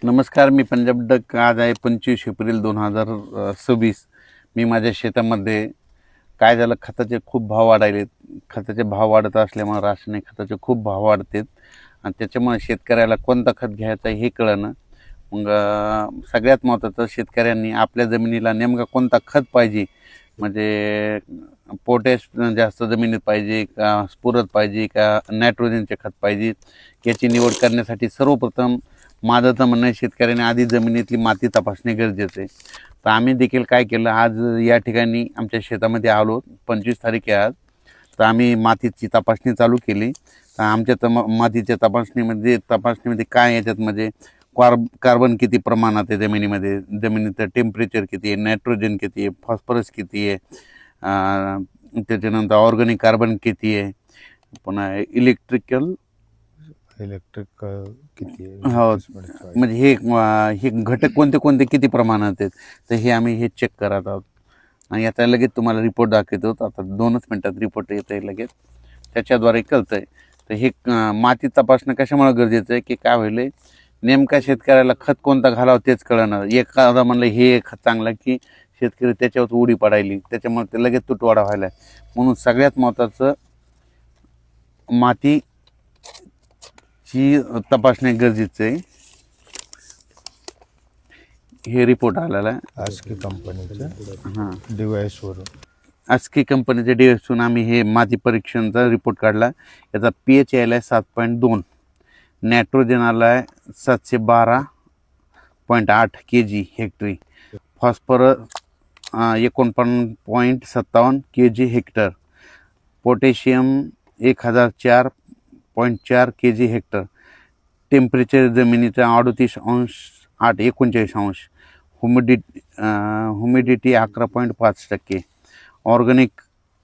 नमस्कार, मी पंजाब डक. आज आहे 25 एप्रिल 2026. मी माझ्या शेतामध्ये काय झालं, खताचे खूप भाव वाढायलेत. खताचे भाव वाढत असल्यामुळे रासायनिक खताचे खूप भाव वाढतात आणि त्याच्यामुळे शेतकऱ्याला कोणतं खत घ्यायचं हे कळेना. मग सगळ्यात महत्त्वाचं, शेतकऱ्यांनी आपल्या जमिनीला नेमका कोणता खत पाहिजे, म्हणजे पोटॅश जास्त जमिनीत पाहिजे का, स्फुरद पाहिजे का, नायट्रोजनचे खत पाहिजे, याची निवड करण्यासाठी सर्वप्रथम माझं तर म्हणणं आहे, शेतकऱ्याने आधी जमिनीतली माती तपासणे गरजेचं आहे. तर आम्ही देखील काय केलं, आज या ठिकाणी आमच्या शेतामध्ये आलो. 25 तारीख आहे आज. तर आम्ही मातीची तपासणी चालू केली. तर आमच्या मातीच्या तपासणीमध्ये काय याच्यात म्हणजे कार्बन किती प्रमाणात आहे जमिनीमध्ये, जमिनीचं टेम्परेचर किती आहे, नायट्रोजन किती आहे, फॉस्फरस किती आहे, त्याच्यानंतर ऑर्गॅनिक कार्बन किती आहे, पुन्हा इलेक्ट्रिक किती आहे, हो, म्हणजे हे घटक कोणते कोणते किती प्रमाणात आहेत, तर हे आम्ही हे चेक करत आहोत. आणि आता लगेच तुम्हाला रिपोर्ट दाखवतो. आता 2च मिनटात रिपोर्ट येत आहे लगेच, त्याच्याद्वारे कळतं आहे. तर हे माती तपासणं कशामुळे गरजेचं आहे की काय होईल, नेमका शेतकऱ्याला खत कोणता घालावं तेच कळणार. एखादा म्हणलं हे खत चांगलं की शेतकरी त्याच्यावर उडी पडायली, त्याच्यामुळे ते लगेच तुटवाडा व्हायला. म्हणून सगळ्यात महत्त्वाचं मातीची तपासणी गरजेचं आहे. हे रिपोर्ट आलेला आहे आस्की कंपनीच्या हां डिव्हाइसवरून. आस्की कंपनीच्या डिव्हाइसवरून आम्ही हे माती परीक्षणचा रिपोर्ट काढला. याचा pH यायला आहे 7.2, नायट्रोजन आला आहे 712.8 kg हेक्टरी, phosphorus 49.57 kg hectare, potassium 1004.4 kg hectare, temperature जमिनीचा 38.8 ह्युमिडिटी 11.5%, ऑर्गॅनिक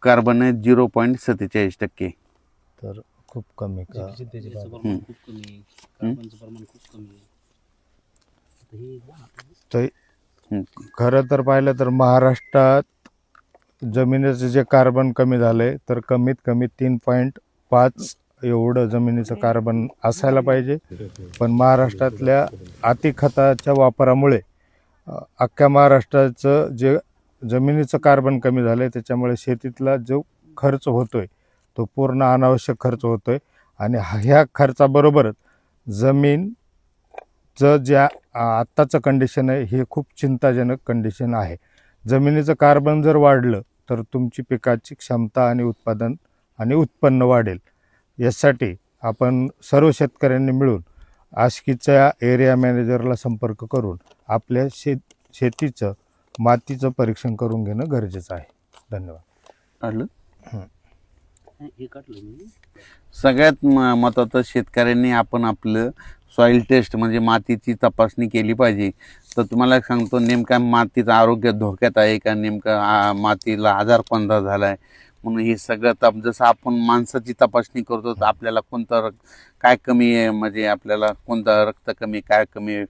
कार्बन आहे 0.47%. तर खूप कमी का? तर खरं तर पाहिलं तर महाराष्ट्रात जमिनीचं जे कार्बन कमी झालंय, तर कमीत कमी 3.5 एवढं जमिनीचं कार्बन असायला पाहिजे. पण महाराष्ट्रातल्या अतिखताच्या वापरामुळे अख्ख्या महाराष्ट्राचं जे जमिनीचं कार्बन कमी झालंय, त्याच्यामुळे शेतीतला जो खर्च होतोय तो पूर्ण अनावश्यक खर्च होतोय. आणि ह्या खर्चाबरोबरच जमीनचं ज्या आत्ताचं कंडिशन आहे, हे खूप चिंताजनक कंडिशन आहे. जमिनीचं कार्बन जर वाढलं तर तुमची पिकाची क्षमता आणि उत्पादन आणि उत्पन्न वाढेल. यासाठी आपण सर्व शेतकऱ्यांनी मिळून आस्कीच्या एरिया मॅनेजरला संपर्क करून आपल्या शेतीचं मातीचं परीक्षण करून घेणं गरजेचं आहे. धन्यवाद. सगळ्यात महत्त्वाचं, शेतकऱ्यांनी आपण आपलं सॉईल टेस्ट म्हणजे मातीची तपासणी केली पाहिजे. तर तुम्हाला सांगतो, नेमका मातीचं आरोग्य धोक्यात आहे का, नेमका मातीला आजार कोणता झाला आहे, म्हणून हे सगळं जसं आपण माणसाची तपासणी करतो, तर आपल्याला कोणतं काय कमी आहे, म्हणजे आपल्याला कोणतं रक्त कमी काय कमी आहे,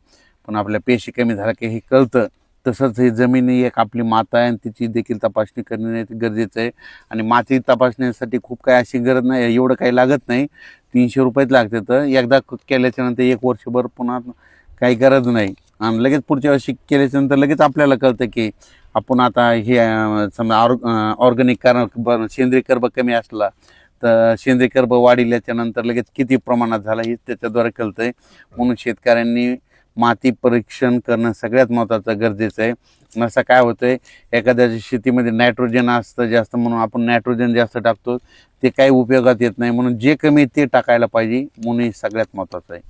पण आपल्या पेशी कमी झाल्या की हे कळतं. तसंच ही जमिनी एक आपली माता आहे आणि तिची देखील तपासणी करणे गरजेचं आहे. आणि माती तपासण्यासाठी खूप काही अशी गरज नाही, एवढं काही लागत नाही, 300 रुपयेच लागते. तर एकदा केल्याच्यानंतर 1 वर्षभर पुन्हा काही गरज नाही, आणि लगेच पुढच्या वर्षी केल्याच्यानंतर लगेच आपल्याला कळतं की आपण आता हे समजा ऑर्गॅनिक कार्बन सेंद्रिय कर्ब कमी असला तर सेंद्रिय कर्ब वाढिल्याच्या नंतर लगेच किती प्रमाणात झाला हे त्याच्याद्वारे कळतं आहे. म्हणून शेतकऱ्यांनी माती परीक्षण करणं सगळ्यात महत्त्वाचं गरजेचं आहे. असं काय होतं आहे, एखाद्या शेतीमध्ये नायट्रोजन असतं जास्त, म्हणून आपण नायट्रोजन जास्त टाकतो, ते काही उपयोगात येत नाही. म्हणून जे कमी ते टाकायला पाहिजे, म्हणून हे सगळ्यात महत्त्वाचं आहे.